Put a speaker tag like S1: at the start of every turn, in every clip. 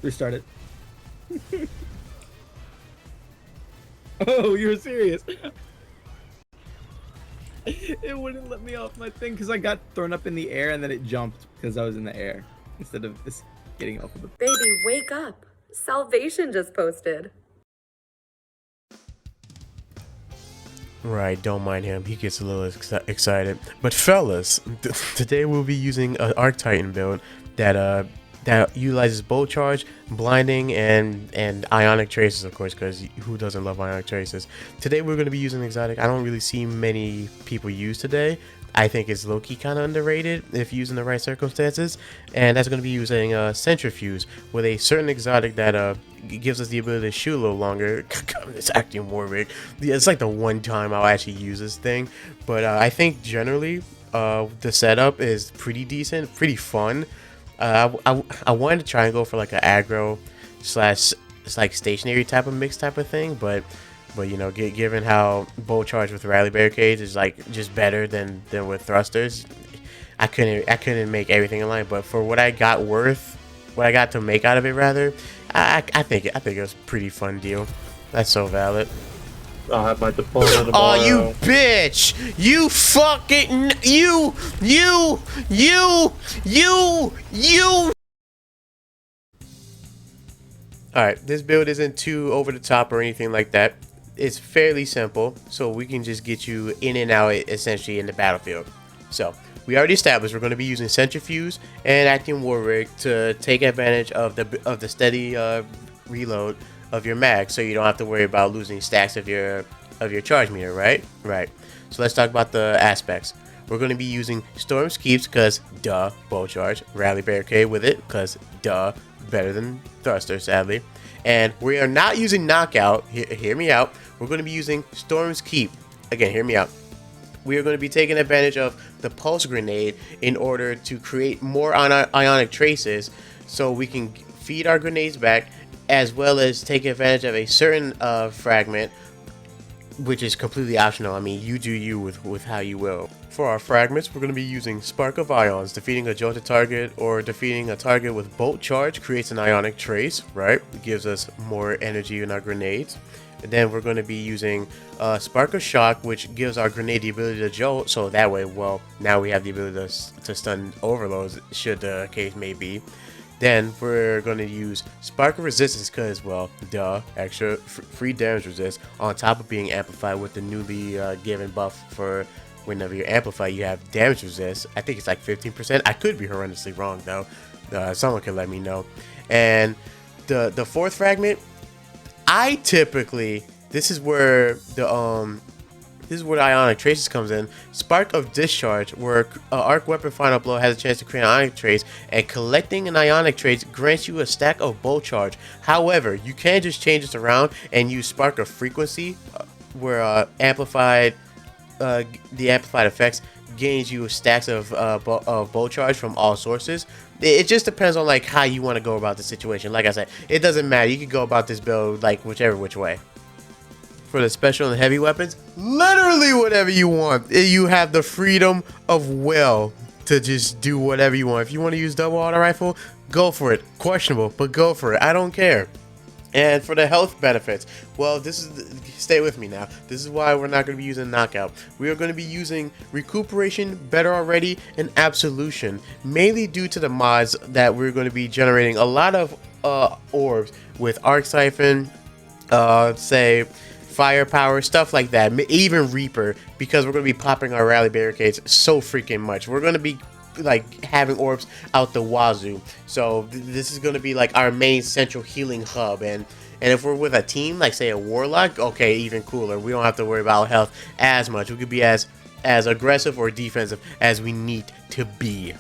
S1: Restart it. Oh, you're serious. It wouldn't let me off my thing because I got thrown up in the air and then it jumped because I was in the air instead of this getting off of the.
S2: Baby, wake up. Salvation just posted.
S3: Right, don't mind him. He gets a little excited. But fellas, today we'll be using an Arc Titan build that utilizes bolt charge, blinding, and ionic traces, of course, because who doesn't love ionic traces? Today we're going to be using exotic. I don't really see many people use today. I think it's low-key kind of underrated if used in the right circumstances, and that's going to be using Centrifuse with a certain exotic that gives us the ability to shoot a little longer. It's acting Warwick. It's like the one time I'll actually use this thing, but I think generally the setup is pretty decent, pretty fun. I wanted to try and go for like an aggro slash like stationary type of mix type of thing, but you know, given how bolt charge with rally barricades is like just better than with thrusters, I couldn't make everything in line. But for what I got to make out of it, rather, I think it was a pretty fun deal. That's so valid.
S4: I'll have my deployment tomorrow.
S3: Oh, you bitch! You fucking you! Alright, this build isn't too over the top or anything like that. It's fairly simple, so we can just get you in and out essentially in the battlefield. So, we already established we're going to be using Centrifuse and Acting War Rig to take advantage of the steady reload of your mag, so you don't have to worry about losing stacks of your charge meter, right? Right. So let's talk about the aspects. We're going to be using Storm's Keeps because duh, bow charge, Rally Barricade with it because duh, better than Thruster, sadly. And we are not using Knockout. Hear me out. We're going to be using Storm's Keep. Again, hear me out. We are going to be taking advantage of the Pulse Grenade in order to create more ionic traces so we can feed our grenades back, as well as take advantage of a certain fragment, which is completely optional. I mean, you do you with how you will. For our fragments, we're going to be using Spark of Ions. Defeating a jolted target or defeating a target with bolt charge creates an ionic trace, right? It gives us more energy in our grenades. And then we're going to be using Spark of Shock, which gives our grenade the ability to jolt, so that way, well, now we have the ability to stun overloads, should the case may be. Then we're going to use Spark of Resistance because, well, duh, extra free damage resist on top of being amplified with the newly given buff for whenever you're amplified, you have damage resist. I think it's like 15%. I could be horrendously wrong, though. Someone can let me know. And the fourth fragment, I typically, this is where the Ionic Traces comes in. Spark of Discharge, where Arc Weapon Final Blow has a chance to create an Ionic Trace, and collecting an Ionic Trace grants you a stack of Bolt Charge. However, you can just change this around and use Spark of Frequency, where the amplified effects gains you stacks of Bolt Charge from all sources. It just depends on like how you want to go about the situation. Like I said, it doesn't matter. You can go about this build like whichever which way. For the special and heavy weapons, literally whatever you want. You have the freedom of will to just do whatever you want. If you want to use double auto rifle, go for it. Questionable, but go for it. I don't care. And for the health benefits, well, stay with me now. This is why we're not going to be using Knockout. We are going to be using Recuperation, Better Already, and Absolution, mainly due to the mods that we're going to be generating a lot of orbs with Arc Siphon, say Firepower, stuff like that, even Reaper, because we're going to be popping our rally barricades so freaking much. We're going to be like having orbs out the wazoo, so this is going to be like our main central healing hub. And if we're with a team like say a Warlock, okay, even cooler. We don't have to worry about health as much. We could be as aggressive or defensive as we need to be.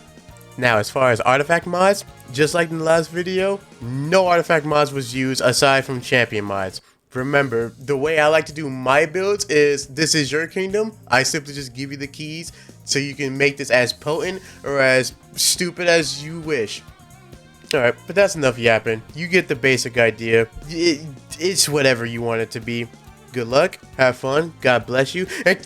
S3: Now, as far as artifact mods, just like in the last video, no artifact mods was used aside from champion mods. Remember, the way I like to do my builds is, this is your kingdom. I simply just give you the keys so you can make this as potent or as stupid as you wish. Alright, but that's enough yapping. You get the basic idea. It's whatever you want it to be. Good luck, have fun, God bless you, and